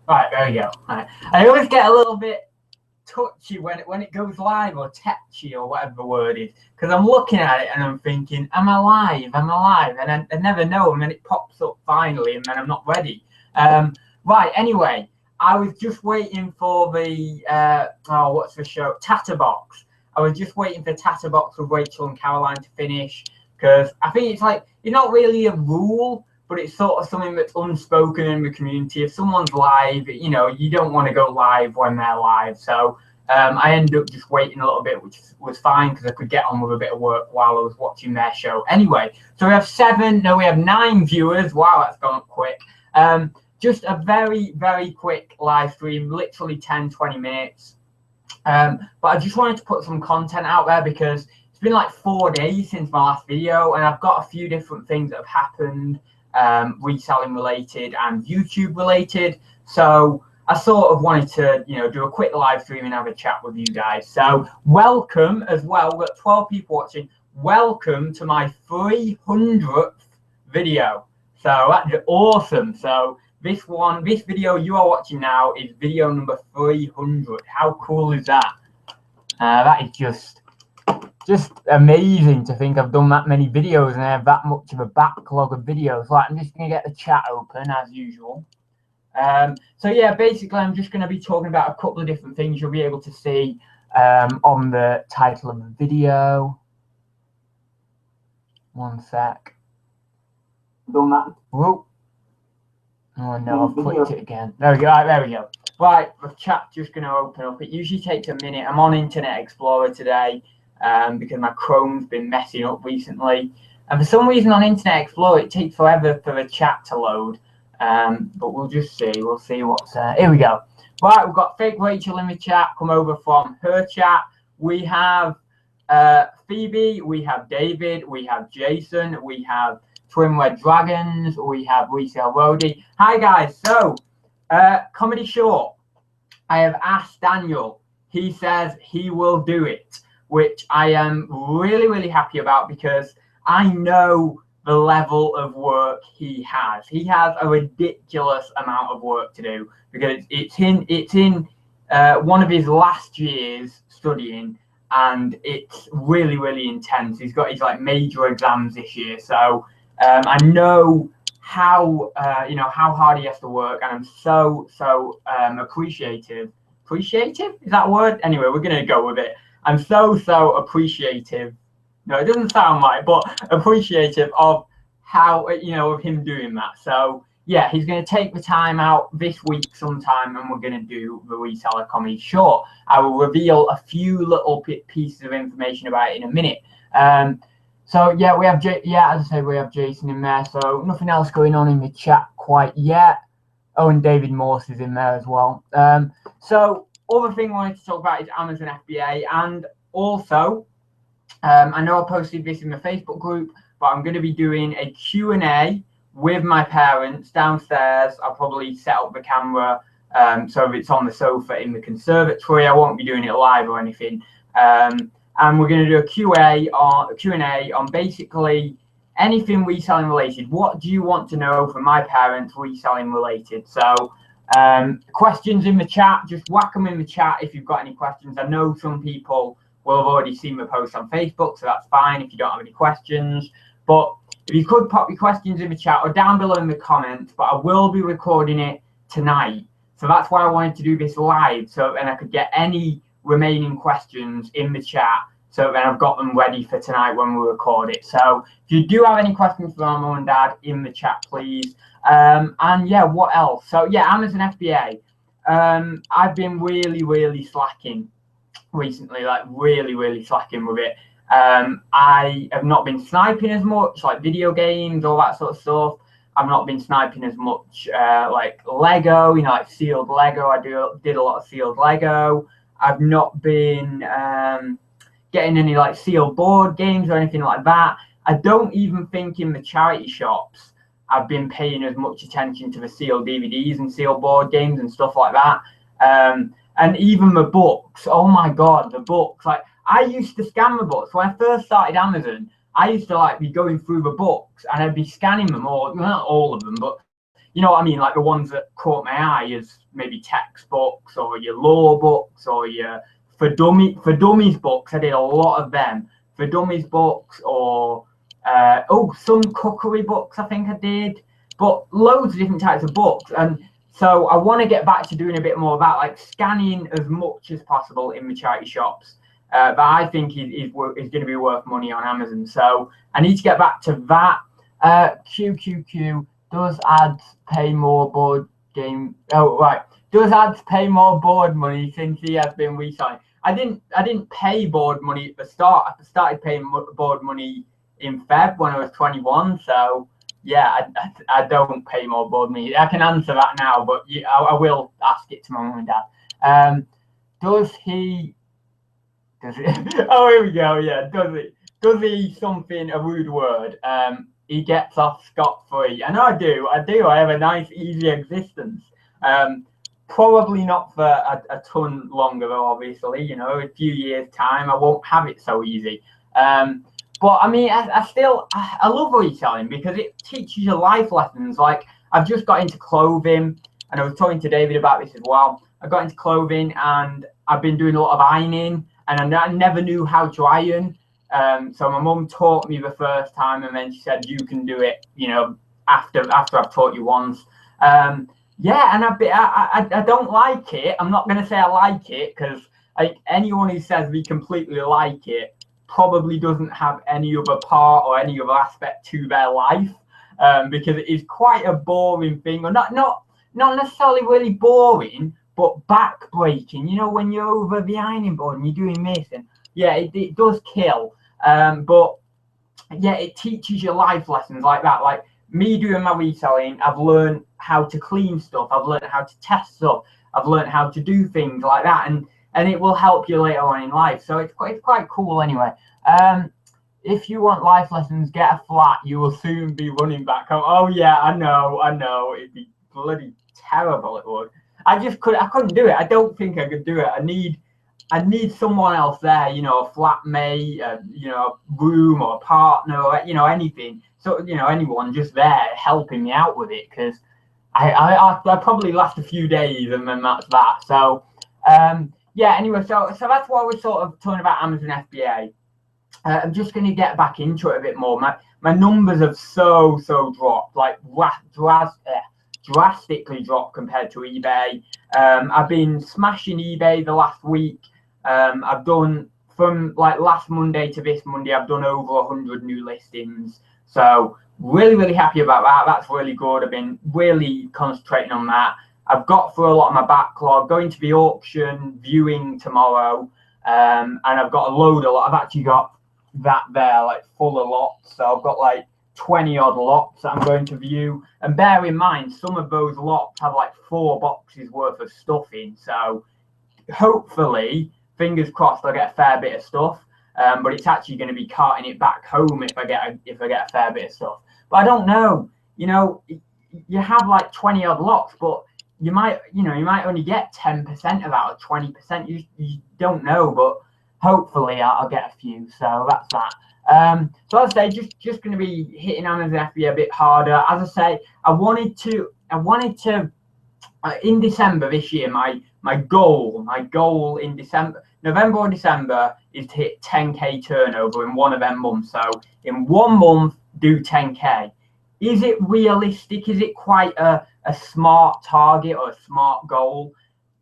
Right, there we go. Right. I always get a little bit touchy when it goes live, or tetchy, or whatever the word is, because I'm looking at it and I'm thinking, am I live? Am I live? And I never know, and then it pops up finally, and then I'm not ready. Right, anyway, I was just waiting for the what's the show? Tatterbox. I was just waiting for Tatterbox with Rachel and Caroline to finish, because I think it's like, it's not really a rule, but it's sort of something that's unspoken in the community. If someone's live, you know, you don't want to go live when they're live. So I ended up just waiting a little bit, which was fine, because I could get on with a bit of work while I was watching their show. Anyway, so we have 9 viewers. Wow, that's gone up quick. Just a very, very quick live stream, literally 10, 20 minutes. But I just wanted to put some content out there, because it's been like 4 days since my last video, and I've got a few different things that have happened, reselling related and YouTube related. So I sort of wanted to, you know, do a quick live stream and have a chat with you guys. So welcome as well. We've got 12 people watching. Welcome to my 300th video. So that's awesome. So this video you are watching now is video number 300. How cool is that? That is just amazing to think I've done that many videos and I have that much of a backlog of videos. Like, I'm just going to get the chat open as usual. So yeah, basically I'm just going to be talking about a couple of different things you'll be able to see on the title of the video. One sec. Done that. Whoa. Oh no, I've clicked it again. There we go. Right, there we go. Right, the chat's just going to open up. It usually takes a minute. I'm on Internet Explorer today because my Chrome's been messing up recently. And for some reason on Internet Explorer, it takes forever for the chat to load. But we'll just see. We'll see what's here we go. Right, we've got Fake Rachel in the chat. Come over from her chat. We have Phoebe. We have David. We have Jason. We have Twin Red Dragons. We have Resale Roadie. Hi guys. So Comedy Short, I have asked Daniel. He says he will do it, which I am really, really happy about, because I know the level of work he has. He has a ridiculous amount of work to do, because it's in one of his last years studying, and it's really, really intense. He's got his like major exams this year, so I know how how hard he has to work, and I'm so appreciative. Appreciative, is that a word? Anyway, we're gonna go with it. I'm so appreciative. No, it doesn't sound right, but appreciative of how, of him doing that. So yeah, he's going to take the time out this week sometime, and we're going to do the Reseller Comedy Short. I will reveal a few little pieces of information about it in a minute. So yeah, we have as I said, we have Jason in there. So nothing else going on in the chat quite yet. Oh, and David Morse is in there as well. So other thing I wanted to talk about is Amazon FBA, and also I know I posted this in the Facebook group, but I'm going to be doing a Q&A with my parents downstairs. I'll probably set up the camera so it's on the sofa in the conservatory. I won't be doing it live or anything. And we're going to do a Q&A on basically anything reselling related. What do you want to know from my parents reselling related? So questions in the chat, just whack them in the chat if you've got any questions. I know some people will have already seen the post on Facebook, so that's fine if you don't have any questions. But if you could pop your questions in the chat or down below in the comments, but I will be recording it tonight. So that's why I wanted to do this live, so then I could get any remaining questions in the chat, so then I've got them ready for tonight when we record it. So if you do have any questions for my mum and dad, in the chat, please. And yeah, what else? So yeah, Amazon FBA. I've been really slacking recently, like really slacking with it. I have not been sniping as much, like video games, all that sort of stuff. I've not been sniping as much like Lego, like sealed Lego. I did a lot of sealed Lego. I've not been getting any like sealed board games or anything like that. I don't even think in the charity shops I've been paying as much attention to the sealed DVDs and sealed board games and stuff like that. And even the books, oh my God, the books. Like, I used to scan the books. When I first started Amazon, I used to like be going through the books and I'd be scanning them all, not all of them, but you know what I mean, like the ones that caught my eye is maybe textbooks or your law books or your for dummies books. I did a lot of them for dummies books, or some cookery books I think I did, but loads of different types of books. And so I want to get back to doing a bit more about like scanning as much as possible in my charity shops. That I think is going to be worth money on Amazon. So I need to get back to that. QQQ, does ads pay more board game? Oh, right. Does ads pay more board money since he has been reselling? I didn't pay board money at the start. I started paying board money in Feb when I was 21. So yeah, I don't pay more board money. I can answer that now, but I will ask it to my mum and dad. Does he? Oh, here we go. Yeah, does he something, a rude word? He gets off scot-free. I know I do. I have a nice, easy existence. Probably not for a ton longer, though, obviously. You know, a few years' time, I won't have it so easy. But I mean, I love reselling because it teaches you life lessons. Like, I've just got into clothing, and I was talking to David about this as well. I got into clothing, and I've been doing a lot of ironing, and I never knew how to iron. So my mum taught me the first time, and then she said, you can do it, you know, after I've taught you once. Yeah, and I don't like it. I'm not going to say I like it, because like anyone who says we completely like it probably doesn't have any other part or any other aspect to their life, because it is quite a boring thing, or not necessarily really boring, but back-breaking. You know, when you're over the ironing board and you're doing this, and yeah, it does kill. But yeah, it teaches you life lessons like that. Like me doing my reselling, I've learned how to clean stuff. I've learned how to test stuff. I've learned how to do things like that, and it will help you later on in life. So it's quite cool anyway. If you want life lessons, get a flat. You will soon be running back home. Oh yeah, I know. It'd be bloody terrible. It would. I couldn't do it. I don't think I could do it. I need someone else there, you know, a flatmate, you know, a room or a partner, or, you know, anything. So, you know, anyone just there helping me out with it, because I probably last a few days and then that's that. So, yeah, anyway, so that's why we're sort of talking about Amazon FBA. I'm just going to get back into it a bit more. My numbers have so dropped, like drastically dropped compared to eBay. I've been smashing eBay the last week. I've done, from like last Monday to this Monday, I've done over 100 new listings. So really happy about that. That's really good. I've been really concentrating on that. I've got through a lot of my backlog, going to the auction, viewing tomorrow. And I've got a lot. I've actually got that there, like full of lots. So I've got like 20 odd lots that I'm going to view. And bear in mind, some of those lots have like 4 boxes worth of stuff in. So hopefully, fingers crossed, I'll get a fair bit of stuff. But it's actually going to be carting it back home if I get a fair bit of stuff. But I don't know. You know, you have like 20 odd lots, but you might only get 10% of that, or 20%. You don't know, but hopefully I'll get a few. So that's that. So as I say, just going to be hitting Amazon FBA a bit harder. As I say, I wanted to in December this year, my goal in November or December is to hit 10k turnover in one of them months. So in 1 month, do 10k. Is it realistic? Is it quite a smart target or a smart goal?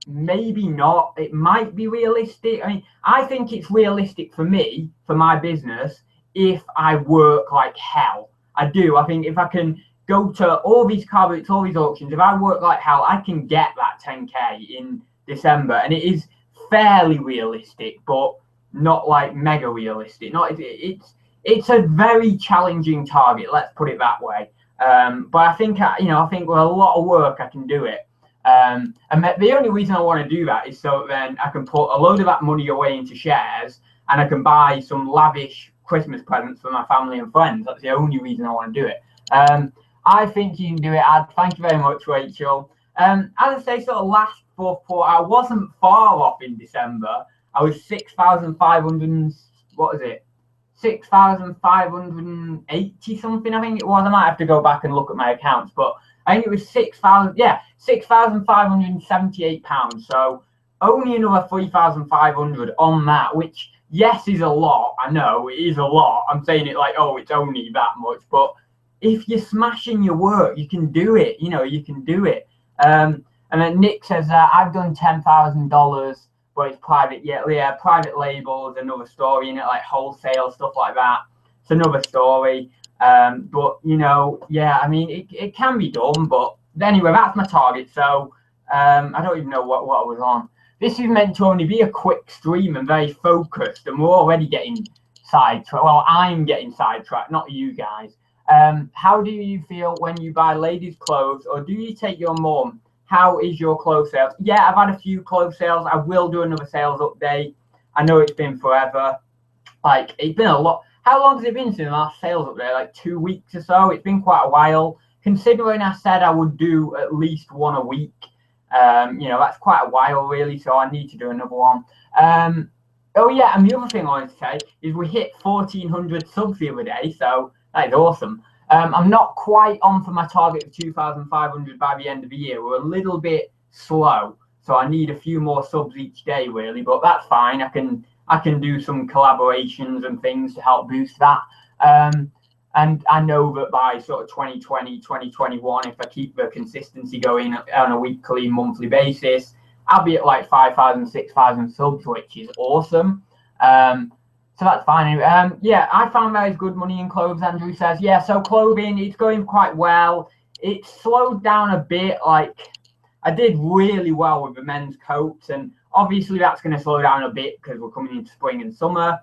Maybe not. It might be realistic. I mean, I think it's realistic for me, for my business, if I work like hell. I do. I think if I can go to all these car boots, all these auctions, if I work like hell, I can get that 10k in December. And it is fairly realistic, but not like mega realistic. It's a very challenging target, let's put it that way. But I think with a lot of work I can do it. And the only reason I want to do that is so then I can put a load of that money away into shares, and I can buy some lavish Christmas presents for my family and friends. That's the only reason I want to do it. I think you can do it, Ad. Thank you very much, Rachel. As I say, sort of last fourth quarter, I wasn't far off in December. I was 6,500, what is it? 6,580 something, I think it was. I might have to go back and look at my accounts, but I think it was £6,578. So only another 3,500 on that, which yes is a lot. I know it is a lot. I'm saying it like, oh, it's only that much, but if you're smashing your work, you can do it. You know, you can do it. And then Nick says that I've done $10,000, but it's private. Yeah, private labels, another story in it, like wholesale stuff like that. It's another story. But you know, yeah, I mean, it can be done. But anyway, that's my target. So I don't even know what I was on. This is meant to only be a quick stream and very focused, and we're already getting sidetracked. Well, I'm getting sidetracked, not you guys. How do you feel when you buy ladies' clothes, or do you take your mum? How is your clothes sales? Yeah, I've had a few clothes sales. I will do another sales update. I know it's been forever. Like, it's been a lot. How long has it been since the last sales update? Like 2 weeks or so? It's been quite a while. Considering I said I would do at least one a week. You know, that's quite a while, really. So I need to do another one. Oh, yeah. And the other thing I wanted to say is we hit 1,400 subs the other day. So that is awesome. I'm not quite on for my target of 2,500 by the end of the year. We're a little bit slow, so I need a few more subs each day, really. But that's fine. I can do some collaborations and things to help boost that. And I know that by sort of 2020, 2021, if I keep the consistency going on a weekly, monthly basis, I'll be at like 5,000, 6,000 subs, which is awesome. So that's fine. Yeah, I found there is good money in clothes, Andrew says. Yeah, so clothing, it's going quite well. It slowed down a bit. Like, I did really well with the men's coats, and obviously that's going to slow down a bit because we're coming into spring and summer.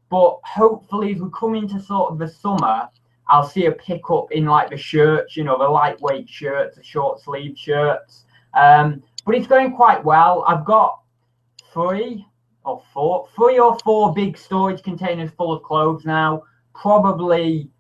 But hopefully as we come into sort of the summer, I'll see a pickup in like the shirts, you know, the lightweight shirts, the short sleeve shirts. But it's going quite well. I've got three or four big storage containers full of clothes now. Probably,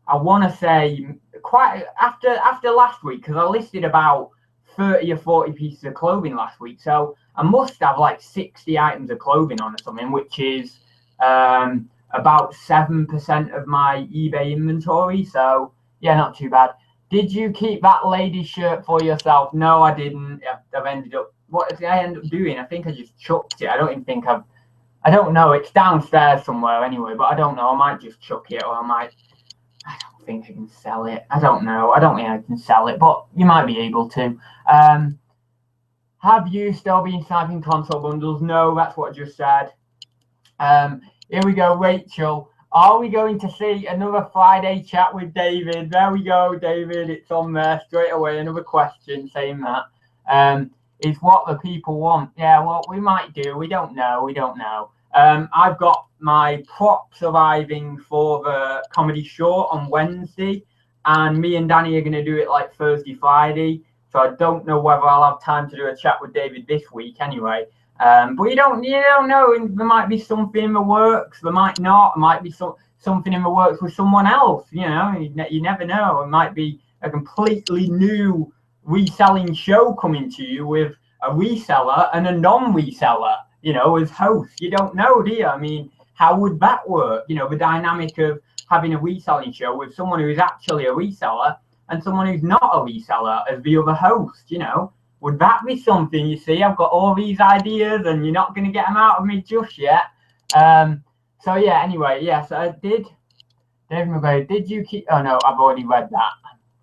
I want to say, quite after last week, because I listed about 30 or 40 pieces of clothing last week. So I must have like 60 items of clothing on or something, which is about 7% of my eBay inventory. So yeah, not too bad. Did you keep that lady shirt for yourself? No, I didn't. I've ended up, what did I end up doing? I think I just chucked it. I don't know. It's downstairs somewhere anyway, but I don't know. I might just chuck it, or I don't think I can sell it. I don't know. I don't think I can sell it, but you might be able to. Have you still been sniping console bundles? No, that's what I just said. Here we go, Rachel. Are we going to see another Friday chat with David? There we go, David. It's on there straight away. Another question saying that. Is what the people want. Yeah, well, we might do. We don't know. I've got my prop surviving for the comedy short on Wednesday, and me and Danny are going to do it like Thursday, Friday. So I don't know whether I'll have time to do a chat with David this week anyway. But you don't know. There might be something in the works. There might not. There might be something in the works with someone else. You know, you never know. It might be a completely new reselling show coming to you with a reseller and a non-reseller, you know, as hosts. You don't know, do you? I mean, how would that work? You know, the dynamic of having a reselling show with someone who is actually a reseller and someone who's not a reseller as the other host, you know. Would that be something? You see, I've got all these ideas and you're not going to get them out of me just yet. So yeah, anyway, yes, I did. David McGray, did you keep, oh no, I've already read that.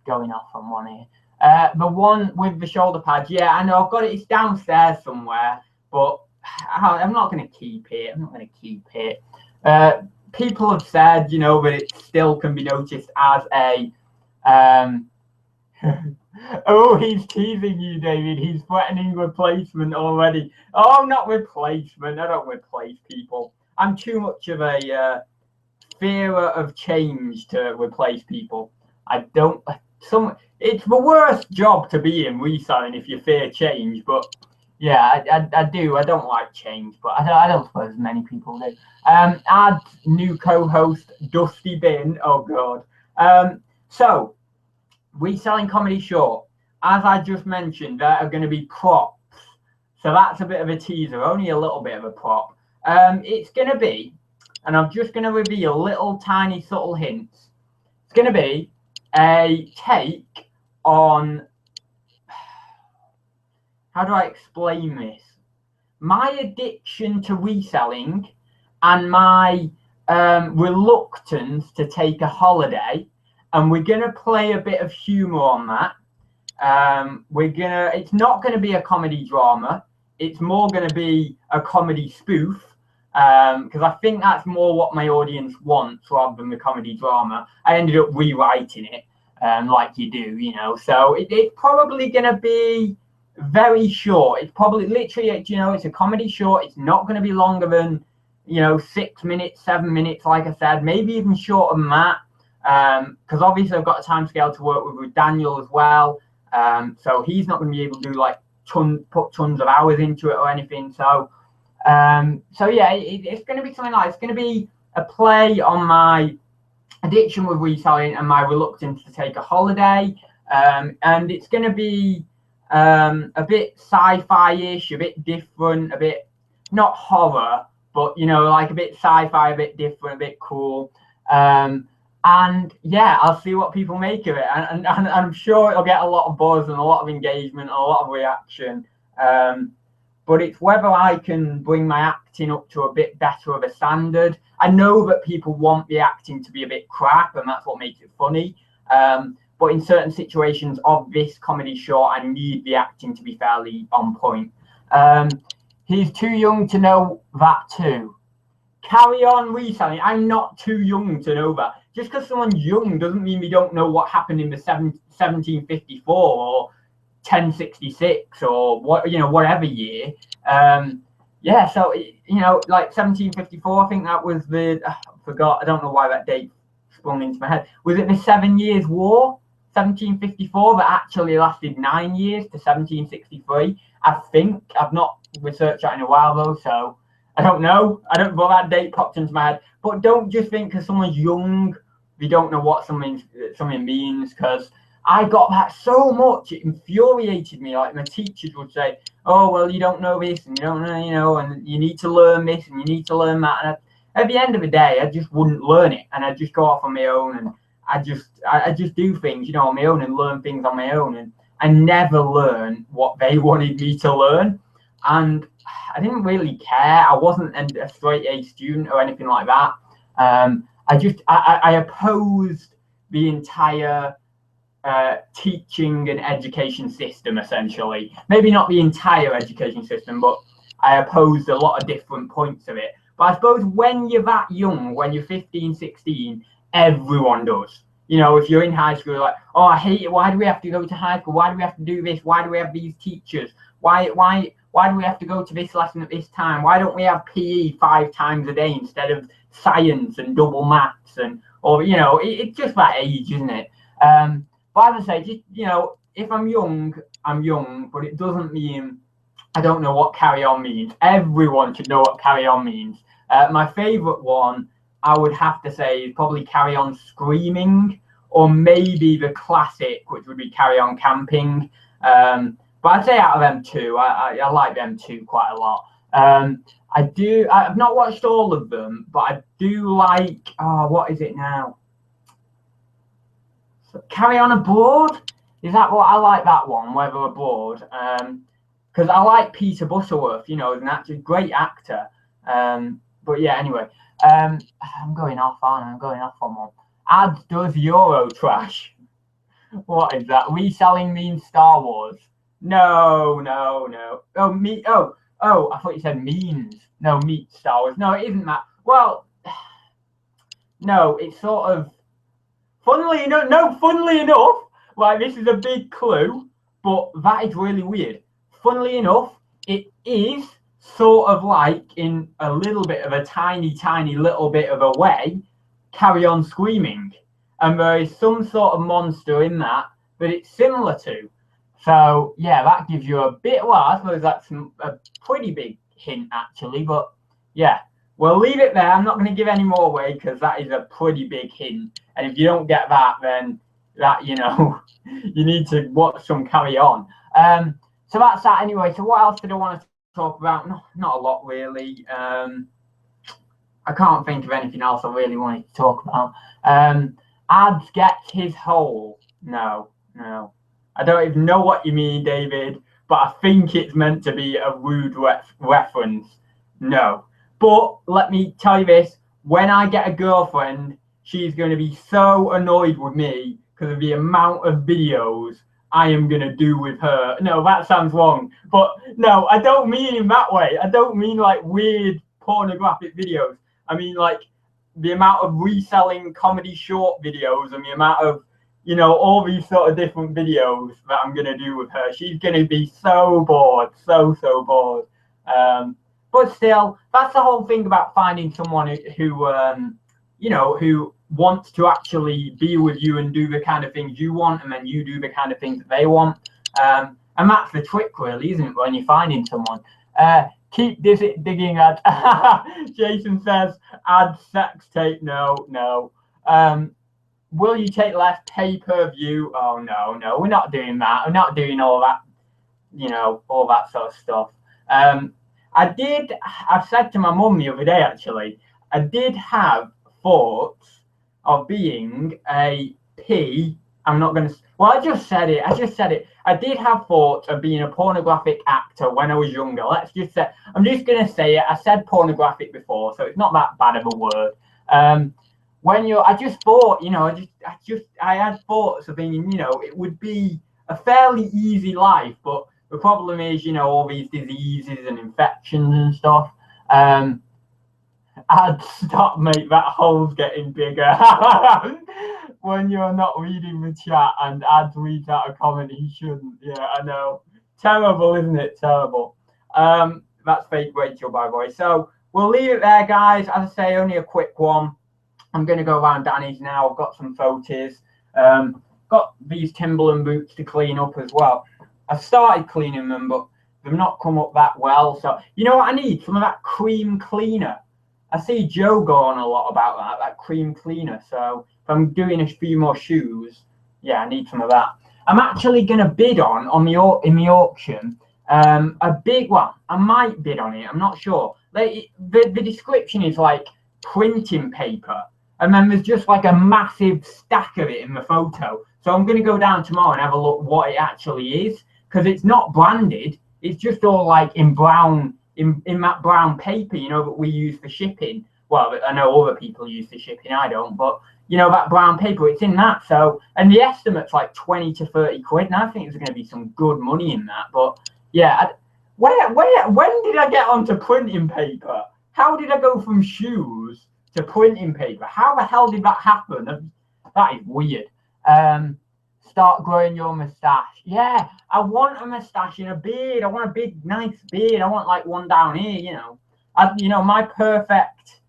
Going off on one here. The one with the shoulder pads, yeah, I know, I've got it, it's downstairs somewhere, but I'm not going to keep it. People have said, you know, that it still can be noticed as a, oh, he's teasing you, David. He's threatening replacement already. Oh, not replacement. I don't replace people. I'm too much of a fearer of change to replace people. I don't. It's the worst job to be in reselling if you fear change. But yeah, I do. I don't like change, but I don't suppose many people do. Add new co-host Dusty Bin. Oh God. So. Reselling comedy short, as I just mentioned, there are going to be props, so that's a bit of a teaser, only a little bit of a prop. It's going to be, and I'm just going to reveal little tiny subtle hints. It's going to be a take on, how do I explain this? My addiction to reselling and my reluctance to take a holiday, and we're going to play a bit of humor on that. It's not going to be a comedy drama. It's more going to be a comedy spoof, because I think that's more what my audience wants rather than the comedy drama. I ended up rewriting it, like you do, you know. So it's probably going to be very short. It's probably literally, you know, it's a comedy short. It's not going to be longer than, you know, 6 minutes, 7 minutes, like I said, maybe even shorter than that, because obviously I've got a time scale to work with Daniel as well. So he's not going to be able to do like put tons of hours into it or anything. So yeah, it's going to be something like, it's going to be a play on my addiction with reselling and my reluctance to take a holiday. And it's going to be a bit sci-fi-ish, a bit different, a bit not horror, but you know, like a bit sci-fi, a bit different, a bit cool. And yeah, I'll see what people make of it, and I'm sure it'll get a lot of buzz and a lot of engagement and a lot of reaction. But it's whether I can bring my acting up to a bit better of a standard. I know that people want the acting to be a bit crap, and that's what makes it funny. But in certain situations of this comedy short, I need the acting to be fairly on point. He's too young to know that too. Carry on reselling. I'm not too young to know that. Just because someone's young doesn't mean we don't know what happened in the 1754 or 1066 or what, you know, whatever year. Yeah, so you know, like 1754, I think that was the, I forgot, I don't know why that date sprung into my head. Was it the 7 Years' War, 1754, that actually lasted 9 years to 1763? I think. I've not researched that in a while though, so I don't know. But that date popped into my head. But don't just think because someone's young, they don't know what something means, because I got that so much, it infuriated me. Like my teachers would say, oh, well, you don't know this, and you don't know, you know, and you need to learn this, and you need to learn that. And at the end of the day, I just wouldn't learn it, and I'd just go off on my own, and I just do things, you know, on my own and learn things on my own. And I never learned what they wanted me to learn. And I didn't really care. I wasn't a straight A student or anything like that. I opposed the entire teaching and education system, essentially. Maybe not the entire education system, but I opposed a lot of different points of it. But I suppose when you're that young, when you're 15, 16, everyone does. You know, if you're in high school, like, oh, I hate it. Why do we have to go to high school? Why do we have to do this? Why do we have these teachers? Why do we have to go to this lesson at this time? Why don't we have PE 5 times a day instead of science and double maths? And, or, you know, it's just that age, isn't it? But as I say, just, you know, if I'm young, I'm young, but it doesn't mean I don't know what carry on means. Everyone should know what carry on means. My favorite one, I would have to say, is probably carry on screaming, or maybe the classic, which would be carry on camping. But I'd say out of them two, I like them two quite a lot. I've not watched all of them, but I do like, what is it now? Carry on Abroad? Is that what I like, that one, Whether Abroad? Because I like Peter Butterworth, you know, as an actor, great actor. But yeah, anyway, I'm going off, aren't I? I'm going off on one. Ads does Euro trash. What is that? Reselling means Star Wars. No. Oh, I thought you said means. No, meet Star Wars. No, it isn't that. Well, no, it's sort of, funnily enough, like, this is a big clue, but that is really weird. Funnily enough, it is sort of like, in a little bit of a tiny little bit of a way, Carry On Screaming. And there is some sort of monster in that it's similar to. So yeah, that gives you a bit, well, I suppose that's a pretty big hint actually, but yeah, we'll leave it there. I'm not going to give any more away because that is a pretty big hint. And if you don't get that, then that, you know, you need to watch some Carry On. So that's that anyway. So what else did I want to talk about? Not a lot really. I can't think of anything else I really wanted to talk about. Ads gets his hole. No. I don't even know what you mean, David, but I think it's meant to be a rude reference. No. But let me tell you this, when I get a girlfriend, she's going to be so annoyed with me because of the amount of videos I am going to do with her. No, that sounds wrong. But no, I don't mean in that way. I don't mean like weird pornographic videos. I mean like the amount of reselling comedy short videos and the amount of, you know, all these sort of different videos that I'm going to do with her. She's going to be so bored, so bored. But still, that's the whole thing about finding someone who you know, who wants to actually be with you and do the kind of things you want, and then you do the kind of things that they want. And that's the trick, really, isn't it, when you're finding someone? Keep digging at. Jason says, add sex tape. No. Will you take less pay-per-view? Oh, no, we're not doing that. We're not doing all that, you know, all that sort of stuff. I've said to my mum the other day, actually, I did have thoughts of being a P. I'm not going to, well, I just said it. I did have thoughts of being a pornographic actor when I was younger. Let's just say, I'm just going to say it. I said pornographic before, so it's not that bad of a word. I just thought, you know, I had thoughts of being, you know, it would be a fairly easy life, but the problem is, you know, all these diseases and infections and stuff. I'd stop, mate. That hole's getting bigger. When you're not reading the chat and ads reads out a comment, he shouldn't. Yeah, I know. Terrible, isn't it? Terrible. That's fake Rachel, by the way. So we'll leave it there, guys. As I say, only a quick one. I'm going to go around Danny's now. I've got some photos. Got these Timberland boots to clean up as well. I started cleaning them, but they've not come up that well. So, you know what I need? Some of that cream cleaner. I see Joe go on a lot about that cream cleaner. So if I'm doing a few more shoes, yeah, I need some of that. I'm actually going to bid in the auction a big one. I might bid on it. I'm not sure. The description is like printing paper, and then there's just like a massive stack of it in the photo. So I'm going to go down tomorrow and have a look what it actually is, because it's not branded. It's just all like in brown. In that brown paper, you know, that we use for shipping. Well, I know other people use for shipping, I don't, but you know, that brown paper, it's in that. So, and the estimate's like 20 to 30 quid, and I think there's going to be some good money in that. But yeah, when did I get onto printing paper? How did I go from shoes to printing paper? How the hell did that happen? That is weird. Start growing your mustache. Yeah, I want a mustache and a beard. I want a big, nice beard. I want like one down here, you know. My perfect,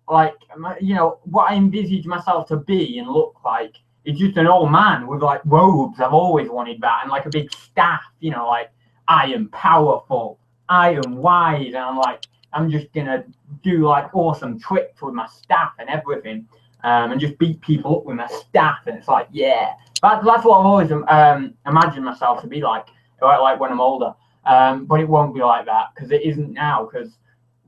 like, you know, what I envisage myself to be and look like is just an old man with like robes. I've always wanted that, and like a big staff, you know, like, I am powerful, I am wise, and I'm just gonna do like awesome tricks with my staff and everything, and just beat people up with my staff, and it's like, yeah. That's what I've always imagined myself to be like when I'm older. But it won't be like that, because it isn't now. Because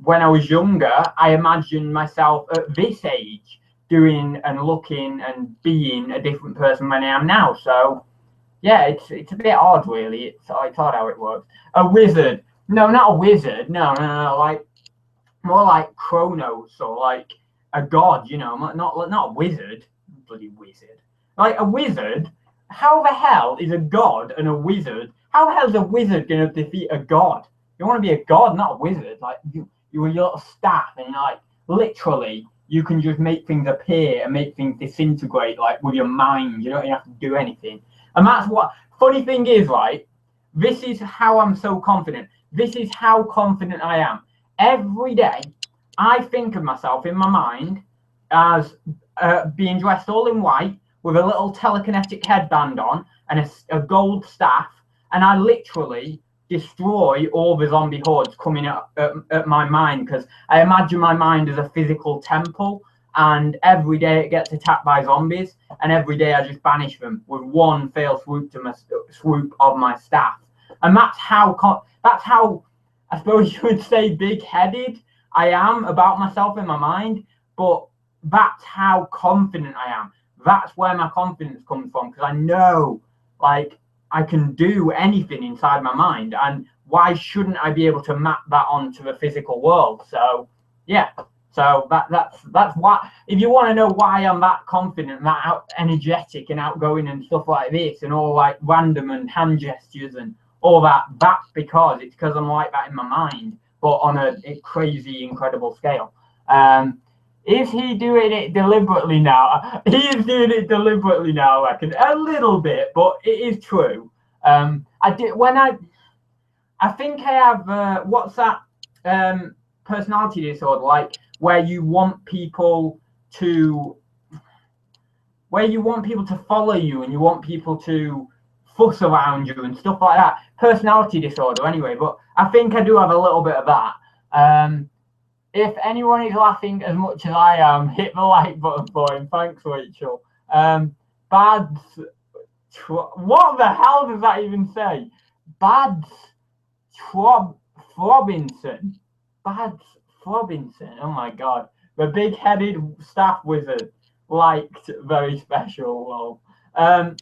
when I was younger, I imagined myself at this age doing and looking and being a different person than I am now. So yeah, it's a bit odd, really. It's odd how it works. A wizard? No, not a wizard. No. Like more like Kronos, or like a god. You know, not a wizard. Bloody wizard. Like a wizard, how the hell is a god and a wizard? How the hell is a wizard going to defeat a god? You want to be a god, not a wizard. Like you with your little staff, and like literally you can just make things appear and make things disintegrate, like with your mind. You don't even have to do anything. And that's what, funny thing is, right? This is how I'm so confident. This is how confident I am. Every day I think of myself in my mind as being dressed all in white, with a little telekinetic headband on and a gold staff, and I literally destroy all the zombie hordes coming at my mind, because I imagine my mind as a physical temple, and every day it gets attacked by zombies, and every day I just banish them with one fail swoop of my staff. And that's how I suppose you would say big-headed I am about myself in my mind, but that's how confident I am. That's where my confidence comes from, because I know, like, I can do anything inside my mind, and why shouldn't I be able to map that onto the physical world? So yeah, so that's why. If you want to know why I'm that confident, that energetic and outgoing and stuff like this, and all like random and hand gestures and all that, that's because I'm like that in my mind, but on a crazy, incredible scale. Is he doing it deliberately now? He is doing it deliberately now, I reckon. A little bit, but it is true. I think I have, what's that personality disorder, like where you want people to follow you and you want people to fuss around you and stuff like that. Personality disorder anyway, but I think I do have a little bit of that. If anyone is laughing as much as I am, hit the like button for him. Thanks, Rachel. Bads. What the hell does that even say? Bads Frobinson. Bads Frobinson. Oh my god. The big-headed staff wizard. Liked, very special. Well.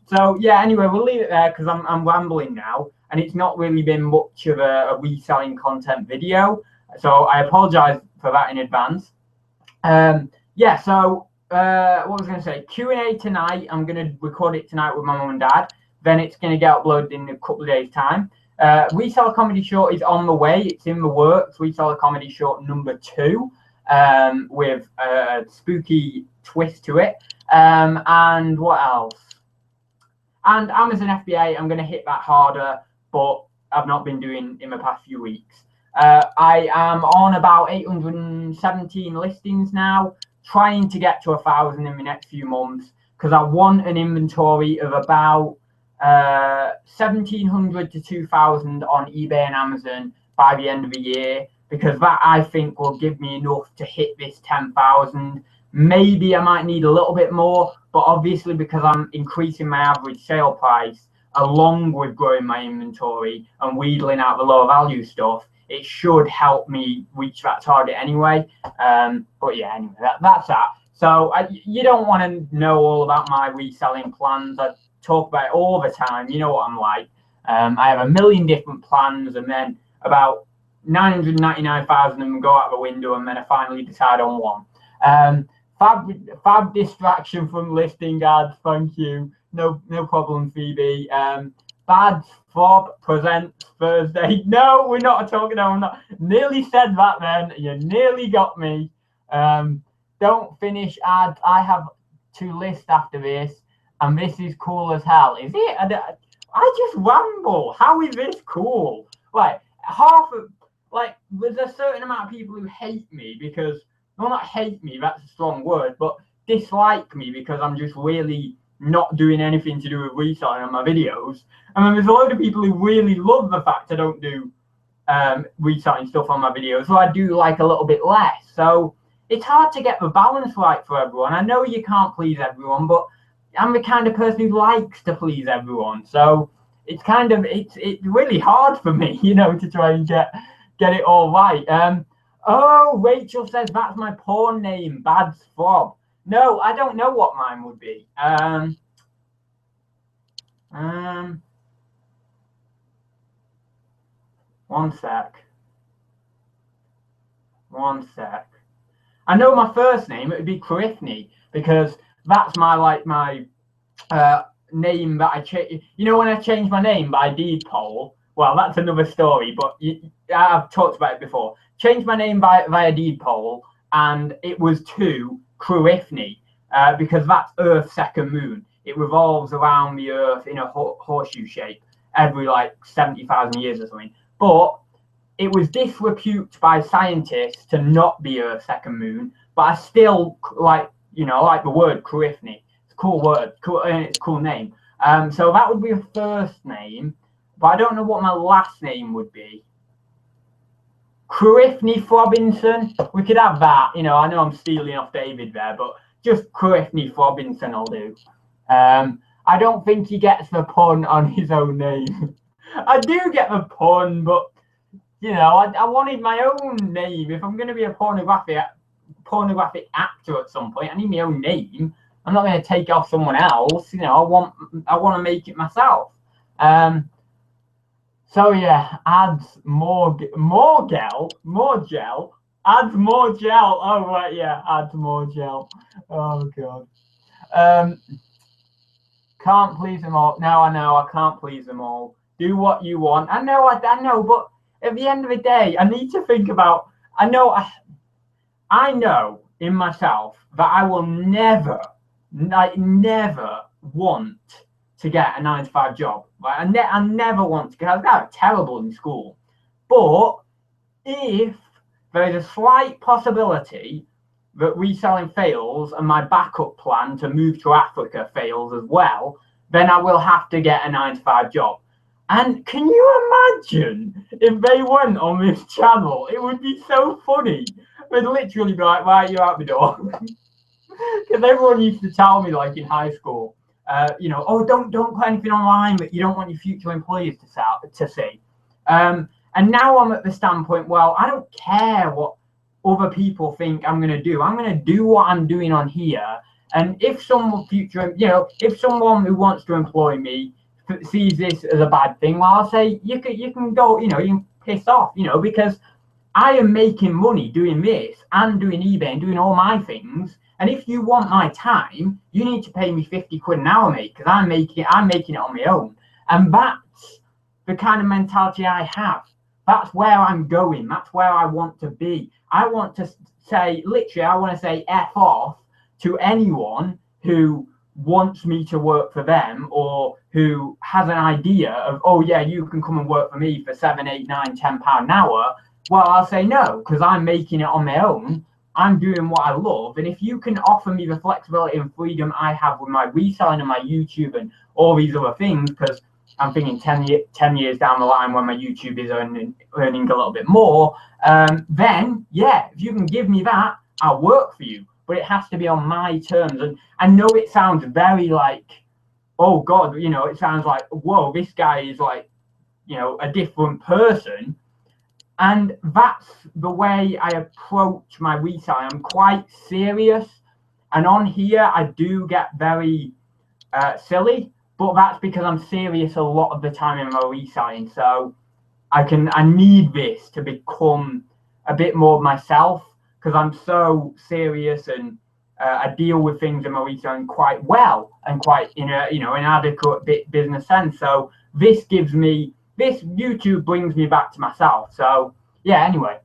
So yeah, anyway, we'll leave it there because I'm rambling now, and it's not really been much of a reselling content video. So I apologize for that in advance. Yeah, so what was I going to say? Q&A tonight. I'm going to record it tonight with my mum and dad. Then it's going to get uploaded in a couple of days' time. Reseller Comedy Short is on the way. It's in the works. Reseller Comedy Short number 2 with a spooky twist to it. And what else? And Amazon FBA, I'm going to hit that harder, but I've not been doing in the past few weeks. I am on about 817 listings now, trying to get to 1,000 in the next few months, because I want an inventory of about 1,700 to 2,000 on eBay and Amazon by the end of the year, because that I think will give me enough to hit this 10,000. Maybe I might need a little bit more, but obviously because I'm increasing my average sale price along with growing my inventory and wheedling out the lower value stuff, it should help me reach that target anyway. But yeah, anyway, that's that. So you don't want to know all about my reselling plans. I talk about it all the time. You know what I'm like. I have a million different plans, and then about 999,000 of them go out the window, and then I finally decide on one. Fab distraction from listing ads. Thank you. No problem, Phoebe. Bad Fob presents Thursday. No, we're not talking about that. Nearly said that then. You nearly got me. Don't finish ads. I have to list after this, and this is cool as hell. Is it? I just ramble. How is this cool? Like, there's a certain amount of people who hate me because, well, not hate me, that's a strong word, but dislike me because I'm just really not doing anything to do with reselling on my videos. And then there's a load of people who really love the fact I don't do reselling stuff on my videos, so I do like a little bit less. So it's hard to get the balance right for everyone. I know you can't please everyone, but I'm the kind of person who likes to please everyone. So it's it's really hard for me, you know, to try and get it all right. Oh, Rachel says that's my porn name, Bads Fob. No, I don't know what mine would be. One sec. I know my first name, it would be Courtney, because that's my name that I changed. You know, when I changed my name by deed poll, well, that's another story, but I've talked about it before. Changed my name via deed poll, and it was to Cruifney, because that's Earth's second moon. It revolves around the Earth in a horseshoe shape every like 70,000 years or something. But it was disrepute by scientists to not be Earth's second moon. But I still like the word Cruifney. It's a cool word, it's a cool name. So that would be a first name, but I don't know what my last name would be. Cruifney Robinson. We could have that. You know, I know I'm stealing off David there, but just Cruifney Robinson will do. I don't think he gets the pun on his own name. I do get the pun, but you know, I wanted my own name. If I'm going to be a pornographic actor at some point, I need my own name. I'm not going to take it off someone else. You know, I want to make it myself. So yeah, adds more gel, adds more gel. Oh right, yeah, adds more gel. Oh god. Can't please them all. No, I know I can't please them all. Do what you want. I know, but at the end of the day, I need to think about. I know in myself that I will never want to get a 9 to 5 job. Like, I never want to, because I was terrible in school. But if there is a slight possibility that reselling fails and my backup plan to move to Africa fails as well, then I will have to get a 9 to 5 job. And can you imagine if they went on this channel? It would be so funny. They'd literally be like, right, you're out the door. Because everyone used to tell me, like in high school, you know, oh, don't put anything online that you don't want your future employers to see. And now I'm at the standpoint, well, I don't care what other people think I'm going to do. I'm going to do what I'm doing on here. And if someone if someone who wants to employ me sees this as a bad thing, well, I'll say you can go, you can piss off, because I am making money doing this and doing eBay and doing all my things. And if you want my time, you need to pay me 50 quid an hour, mate, because I'm making it on my own. And that's the kind of mentality I have. That's where I'm going. That's where I want to be. I want to say, literally, I want to say F off to anyone who wants me to work for them or who has an idea of, oh, yeah, you can come and work for me for 7, 8, 9, 10 pound an hour. Well, I'll say no, because I'm making it on my own. I'm doing what I love. And if you can offer me the flexibility and freedom I have with my reselling and my YouTube and all these other things, because I'm thinking 10 years down the line when my YouTube is earning a little bit more, then, yeah, if you can give me that, I'll work for you. But it has to be on my terms. And I know it sounds very like, oh, God, it sounds like, whoa, this guy is like, a different person. And that's the way I approach my reselling. I'm quite serious. And on here, I do get very silly. But that's because I'm serious a lot of the time in my reselling. So I need this to become a bit more of myself, because I'm so serious and I deal with things in my reselling quite well and quite in an adequate business sense. So this YouTube brings me back to myself. So yeah, anyway.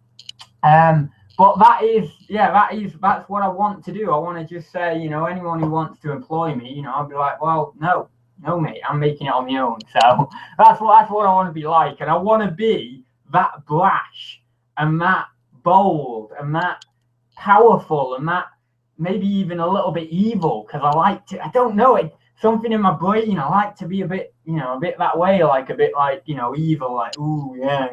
But that's what I want to do. I want to just say, anyone who wants to employ me, I'll be like, well, no, mate, I'm making it on my own. So that's what I want to be like. And I want to be that brash and that bold and that powerful and that maybe even a little bit evil, because I don't know, something in my brain, I like to be a bit that way, like a bit like, evil, like, ooh, yeah,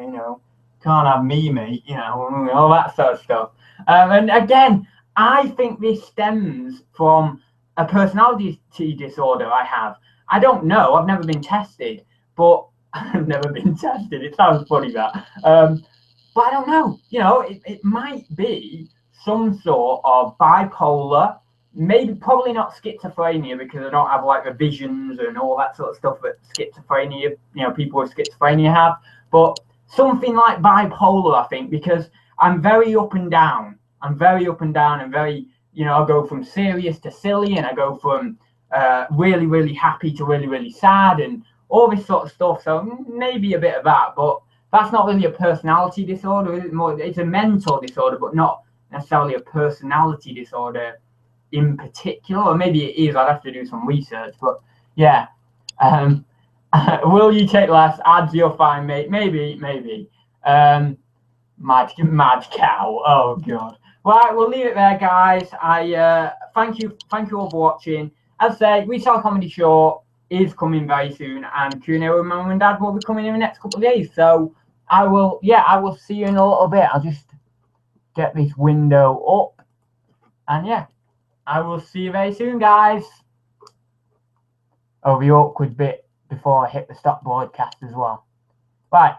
can't have me, mate, all that sort of stuff. And again, I think this stems from a personality disorder I have. I don't know. I've never been tested, but I've never been tested. It sounds funny, that. But I don't know. It might be some sort of bipolar, probably not schizophrenia, because I don't have like the visions and all that sort of stuff that schizophrenia, people with schizophrenia have. But something like bipolar, I think, because I'm very up and down. I'm very up and down and very, I go from serious to silly, and I go from really, really happy to really, really sad and all this sort of stuff. So maybe a bit of that, but that's not really a personality disorder. It's a mental disorder, but not necessarily a personality disorder in particular. Or maybe it is. I'd have to do some research, but yeah. Will you take less ads? You're fine, mate. Maybe. Mad cow. Oh god. Right, we'll leave it there, guys. I thank you all for watching. As I say, Resell Comedy Show is coming very soon, and Q&A with my mum and dad will be coming in the next couple of days. So I will see you in a little bit. I'll just get this window up, and yeah, I will see you very soon, guys. Oh, the awkward bit before I hit the stop broadcast as well. Right.